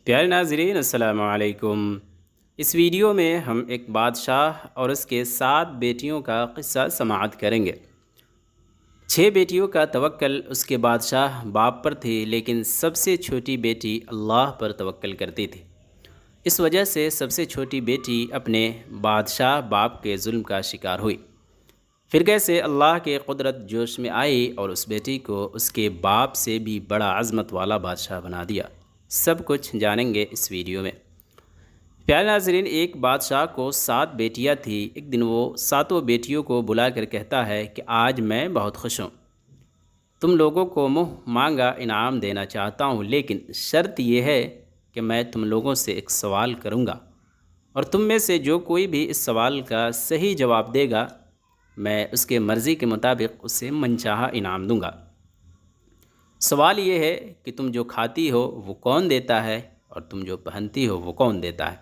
پیارے ناظرین السلام علیکم۔ اس ویڈیو میں ہم ایک بادشاہ اور اس کے 7 بیٹیوں کا قصہ سماعت کریں گے۔ 6 بیٹیوں کا توکل اس کے بادشاہ باپ پر تھی، لیکن سب سے چھوٹی بیٹی اللہ پر توکل کرتی تھی۔ اس وجہ سے سب سے چھوٹی بیٹی اپنے بادشاہ باپ کے ظلم کا شکار ہوئی۔ پھر کیسے اللہ کے قدرت جوش میں آئی اور اس بیٹی کو اس کے باپ سے بھی بڑا عظمت والا بادشاہ بنا دیا، سب کچھ جانیں گے اس ویڈیو میں۔ پیارے ناظرین، ایک بادشاہ کو 7 بیٹیاں تھیں۔ ایک دن وہ 7 بیٹیوں کو بلا کر کہتا ہے کہ آج میں بہت خوش ہوں، تم لوگوں کو منہ مانگا انعام دینا چاہتا ہوں، لیکن شرط یہ ہے کہ میں تم لوگوں سے ایک سوال کروں گا، اور تم میں سے جو کوئی بھی اس سوال کا صحیح جواب دے گا، میں اس کے مرضی کے مطابق اسے منچاہا انعام دوں گا۔ سوال یہ ہے کہ تم جو کھاتی ہو وہ کون دیتا ہے، اور تم جو پہنتی ہو وہ کون دیتا ہے؟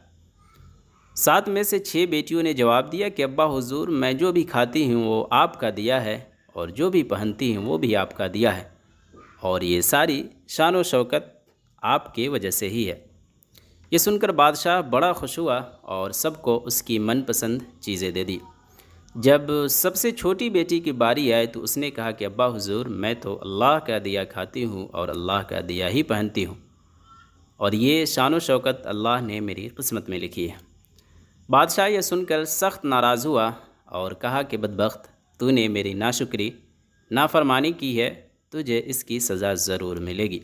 7 میں سے 6 بیٹیوں نے جواب دیا کہ ابا حضور، میں جو بھی کھاتی ہوں وہ آپ کا دیا ہے، اور جو بھی پہنتی ہوں وہ بھی آپ کا دیا ہے، اور یہ ساری شان و شوکت آپ کی وجہ سے ہی ہے۔ یہ سن کر بادشاہ بڑا خوش ہوا اور سب کو اس کی من پسند چیزیں دے دی۔ جب سب سے چھوٹی بیٹی کی باری آئے تو اس نے کہا کہ ابا حضور، میں تو اللہ کا دیا کھاتی ہوں اور اللہ کا دیا ہی پہنتی ہوں، اور یہ شان و شوکت اللہ نے میری قسمت میں لکھی ہے۔ بادشاہ یہ سن کر سخت ناراض ہوا اور کہا کہ بدبخت، تو نے میری ناشکری نافرمانی کی ہے، تجھے اس کی سزا ضرور ملے گی۔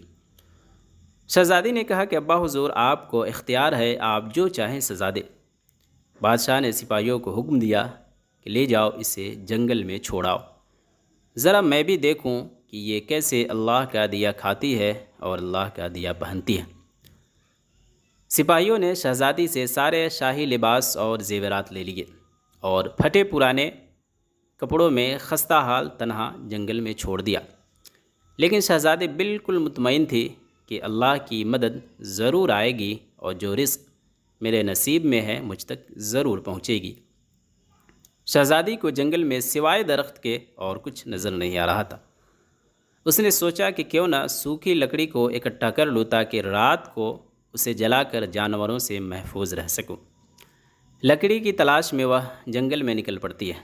شہزادی نے کہا کہ ابا حضور، آپ کو اختیار ہے، آپ جو چاہیں سزا دے۔ بادشاہ نے سپاہیوں کو حکم دیا کہ لے جاؤ اسے جنگل میں چھوڑاؤ، ذرا میں بھی دیکھوں کہ یہ کیسے اللہ کا دیا کھاتی ہے اور اللہ کا دیا پہنتی ہے۔ سپاہیوں نے شہزادی سے سارے شاہی لباس اور زیورات لے لیے اور پھٹے پرانے کپڑوں میں خستہ حال تنہا جنگل میں چھوڑ دیا، لیکن شہزادی بالکل مطمئن تھی کہ اللہ کی مدد ضرور آئے گی، اور جو رزق میرے نصیب میں ہے مجھ تک ضرور پہنچے گی۔ شہزادی کو جنگل میں سوائے درخت کے اور کچھ نظر نہیں آ رہا تھا۔ اس نے سوچا کہ کیوں نہ سوکھی لکڑی کو اکٹھا کر لوں تاکہ رات کو اسے جلا کر جانوروں سے محفوظ رہ سکوں۔ لکڑی کی تلاش میں وہ جنگل میں نکل پڑتی ہے۔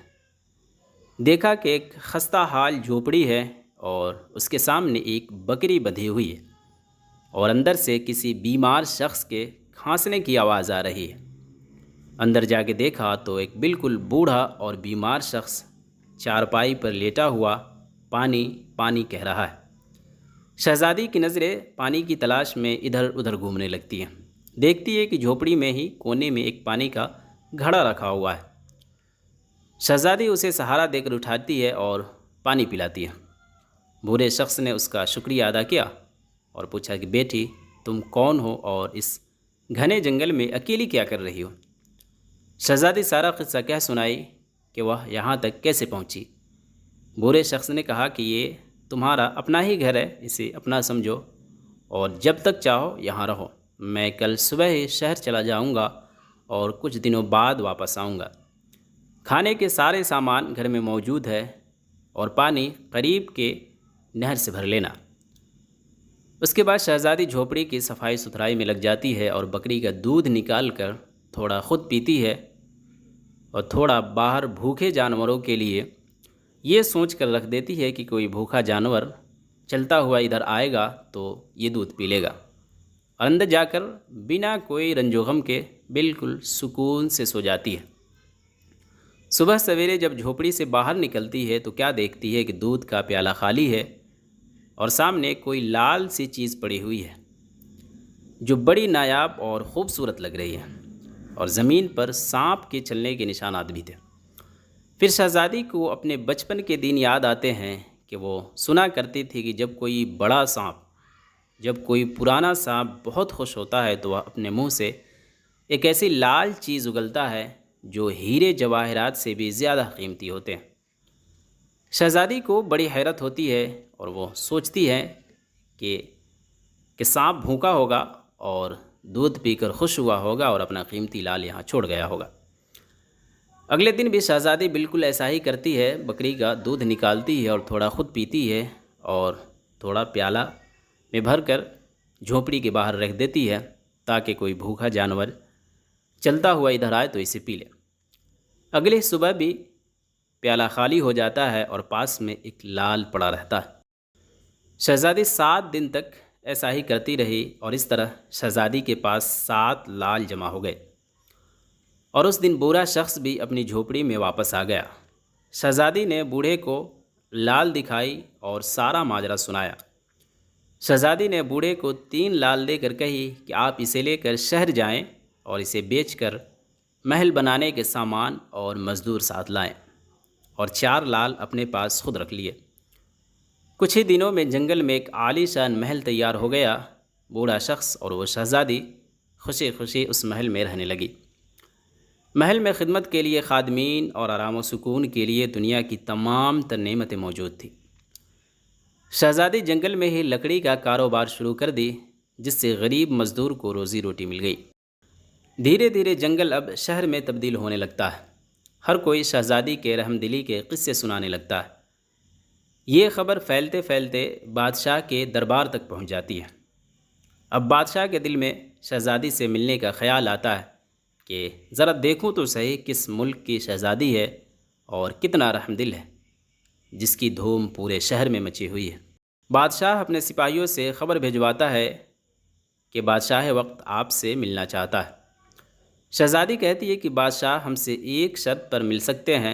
دیکھا کہ ایک خستہ حال جھوپڑی ہے اور اس کے سامنے ایک بکری بندھی ہوئی ہے، اور اندر سے کسی بیمار شخص کے کھانسنے کی آواز آ رہی ہے۔ اندر جا کے دیکھا تو ایک بالکل بوڑھا اور بیمار شخص چارپائی پر لیٹا ہوا پانی پانی کہہ رہا ہے۔ شہزادی کی نظریں پانی کی تلاش میں ادھر ادھر گھومنے لگتی ہیں۔ دیکھتی ہے کہ جھوپڑی میں ہی کونے میں ایک پانی کا گھڑا رکھا ہوا ہے۔ شہزادی اسے سہارا دے کر اٹھاتی ہے اور پانی پلاتی ہے۔ بوڑھے شخص نے اس کا شکریہ ادا کیا اور پوچھا کہ بیٹی، تم کون ہو اور اس گھنے جنگل میں اکیلی کیا کر رہی ہو؟ شہزادی سارا قصہ کہہ سنائی کہ وہ یہاں تک کیسے پہنچی۔ بوڑھے شخص نے کہا کہ یہ تمہارا اپنا ہی گھر ہے، اسے اپنا سمجھو اور جب تک چاہو یہاں رہو۔ میں کل صبح ہی شہر چلا جاؤں گا اور کچھ دنوں بعد واپس آؤں گا۔ کھانے کے سارے سامان گھر میں موجود ہے، اور پانی قریب کے نہر سے بھر لینا۔ اس کے بعد شہزادی جھوپڑی کی صفائی ستھرائی میں لگ جاتی ہے اور بکری کا دودھ نکال کر تھوڑا خود پیتی ہے اور تھوڑا باہر بھوکے جانوروں کے لیے یہ سوچ کر رکھ دیتی ہے کہ کوئی بھوکا جانور چلتا ہوا ادھر آئے گا تو یہ دودھ پی لے گا، اور اندر جا کر بنا کوئی رنج و غم کے بالکل سکون سے سو جاتی ہے۔ صبح سویرے جب جھوپڑی سے باہر نکلتی ہے تو کیا دیکھتی ہے کہ دودھ کا پیالہ خالی ہے اور سامنے کوئی لال سی چیز پڑی ہوئی ہے جو بڑی نایاب اور خوبصورت لگ رہی ہے، اور زمین پر سانپ کے چلنے کے نشانات بھی تھے۔ پھر شہزادی کو اپنے بچپن کے دن یاد آتے ہیں کہ وہ سنا کرتی تھی کہ جب کوئی پرانا سانپ بہت خوش ہوتا ہے تو وہ اپنے منہ سے ایک ایسی لال چیز اگلتا ہے جو ہیرے جواہرات سے بھی زیادہ قیمتی ہوتے ہیں۔ شہزادی کو بڑی حیرت ہوتی ہے اور وہ سوچتی ہے کہ سانپ بھوکا ہوگا اور دودھ پی کر خوش ہوا ہوگا اور اپنا قیمتی لال یہاں چھوڑ گیا ہوگا۔ اگلے دن بھی شہزادی بالکل ایسا ہی کرتی ہے، بکری کا دودھ نکالتی ہے اور تھوڑا خود پیتی ہے اور تھوڑا پیالہ میں بھر کر جھونپڑی کے باہر رکھ دیتی ہے، تاکہ کوئی بھوکا جانور چلتا ہوا ادھر آئے تو اسے پی لے۔ اگلی صبح بھی پیالہ خالی ہو جاتا ہے اور پاس میں ایک لال پڑا رہتا ہے۔ شہزادی 7 دن تک ایسا ہی کرتی رہی اور اس طرح شہزادی کے پاس 7 لال جمع ہو گئے، اور اس دن بوڑھا شخص بھی اپنی جھوپڑی میں واپس آ گیا۔ شہزادی نے بوڑھے کو لال دکھائی اور سارا ماجرا سنایا۔ شہزادی نے بوڑھے کو 3 لال دے کر کہی کہ آپ اسے لے کر شہر جائیں اور اسے بیچ کر محل بنانے کے سامان اور مزدور ساتھ لائیں، اور 4 لال اپنے پاس خود رکھ لیے۔ کچھ ہی دنوں میں جنگل میں ایک عالی شان محل تیار ہو گیا۔ بوڑھا شخص اور وہ شہزادی خوشی خوشی اس محل میں رہنے لگی۔ محل میں خدمت کے لیے خادمین اور آرام و سکون کے لیے دنیا کی تمام تر نعمتیں موجود تھیں۔ شہزادی جنگل میں ہی لکڑی کا کاروبار شروع کر دی، جس سے غریب مزدور کو روزی روٹی مل گئی۔ دھیرے دھیرے جنگل اب شہر میں تبدیل ہونے لگتا ہے۔ ہر کوئی شہزادی کے رحم دلی کے قصے سنانے لگتا ہے۔ یہ خبر پھیلتے پھیلتے بادشاہ کے دربار تک پہنچ جاتی ہے۔ اب بادشاہ کے دل میں شہزادی سے ملنے کا خیال آتا ہے کہ ذرا دیکھوں تو صحیح کس ملک کی شہزادی ہے اور کتنا رحم دل ہے، جس کی دھوم پورے شہر میں مچی ہوئی ہے۔ بادشاہ اپنے سپاہیوں سے خبر بھیجواتا ہے کہ بادشاہ وقت آپ سے ملنا چاہتا ہے۔ شہزادی کہتی ہے کہ بادشاہ ہم سے ایک شرط پر مل سکتے ہیں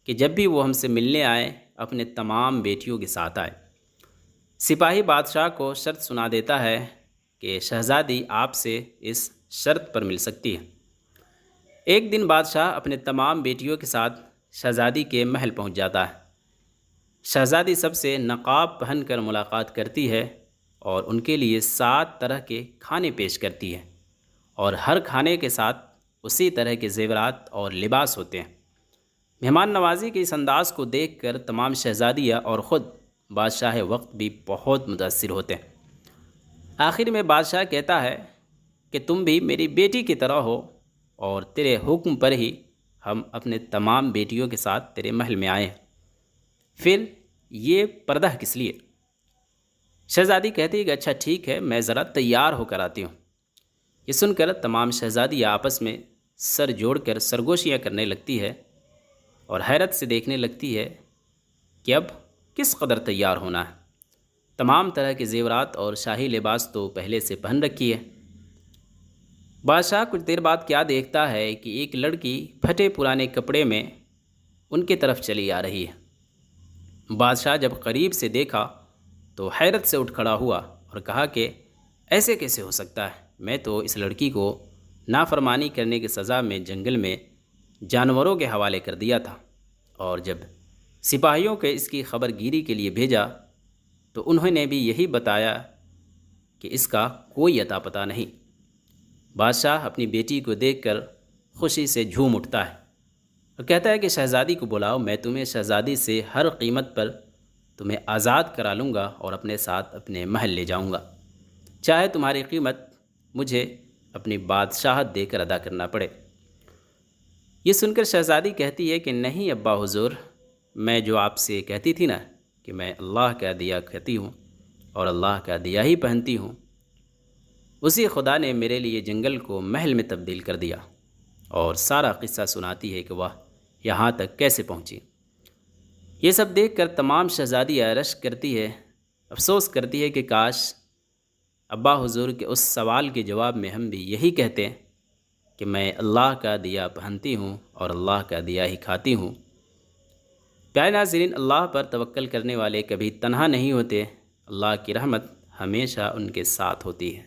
کہ جب بھی وہ ہم سے ملنے آئے اپنے تمام بیٹیوں کے ساتھ آئے۔ سپاہی بادشاہ کو شرط سنا دیتا ہے کہ شہزادی آپ سے اس شرط پر مل سکتی ہے۔ ایک دن بادشاہ اپنے تمام بیٹیوں کے ساتھ شہزادی کے محل پہنچ جاتا ہے۔ شہزادی سب سے نقاب پہن کر ملاقات کرتی ہے اور ان کے لیے 7 طرح کے کھانے پیش کرتی ہے، اور ہر کھانے کے ساتھ اسی طرح کے زیورات اور لباس ہوتے ہیں۔ مہمان نوازی کے اس انداز کو دیکھ کر تمام شہزادیاں اور خود بادشاہ وقت بھی بہت متاثر ہوتے ہیں۔ آخر میں بادشاہ کہتا ہے کہ تم بھی میری بیٹی کی طرح ہو، اور تیرے حکم پر ہی ہم اپنے تمام بیٹیوں کے ساتھ تیرے محل میں آئے ہیں، پھر یہ پردہ کس لیے؟ شہزادی کہتی ہے کہ اچھا ٹھیک ہے، میں ذرا تیار ہو کر آتی ہوں۔ یہ سن کر تمام شہزادیاں آپس میں سر جوڑ کر سرگوشیاں کرنے لگتی ہے اور حیرت سے دیکھنے لگتی ہے کہ اب کس قدر تیار ہونا ہے۔ تمام طرح کے زیورات اور شاہی لباس تو پہلے سے پہن رکھی ہے۔ بادشاہ کچھ دیر بعد کیا دیکھتا ہے کہ ایک لڑکی پھٹے پرانے کپڑے میں ان کی طرف چلی آ رہی ہے۔ بادشاہ جب قریب سے دیکھا تو حیرت سے اٹھ کھڑا ہوا اور کہا کہ ایسے کیسے ہو سکتا ہے؟ میں تو اس لڑکی کو نافرمانی کرنے کی سزا میں جنگل میں جانوروں کے حوالے کر دیا تھا، اور جب سپاہیوں کے اس کی خبر گیری کے لیے بھیجا تو انہوں نے بھی یہی بتایا کہ اس کا کوئی اتا پتہ نہیں۔ بادشاہ اپنی بیٹی کو دیکھ کر خوشی سے جھوم اٹھتا ہے اور کہتا ہے کہ شہزادی کو بلاؤ، میں تمہیں شہزادی سے ہر قیمت پر تمہیں آزاد کرا لوں گا اور اپنے ساتھ اپنے محل لے جاؤں گا، چاہے تمہاری قیمت مجھے اپنی بادشاہت دے کر ادا کرنا پڑے۔ یہ سن کر شہزادی کہتی ہے کہ نہیں ابا حضور، میں جو آپ سے کہتی تھی نا کہ میں اللہ کا دیا کھاتی ہوں اور اللہ کا دیا ہی پہنتی ہوں، اسی خدا نے میرے لیے جنگل کو محل میں تبدیل کر دیا، اور سارا قصہ سناتی ہے کہ وہ یہاں تک کیسے پہنچی۔ یہ سب دیکھ کر تمام شہزادیاں رشک کرتی ہے، افسوس کرتی ہے کہ کاش ابا حضور کے اس سوال کے جواب میں ہم بھی یہی کہتے کہ میں اللہ کا دیا پہنتی ہوں اور اللہ کا دیا ہی کھاتی ہوں۔ پیارے ناظرین، اللہ پر توکل کرنے والے کبھی تنہا نہیں ہوتے، اللہ کی رحمت ہمیشہ ان کے ساتھ ہوتی ہے۔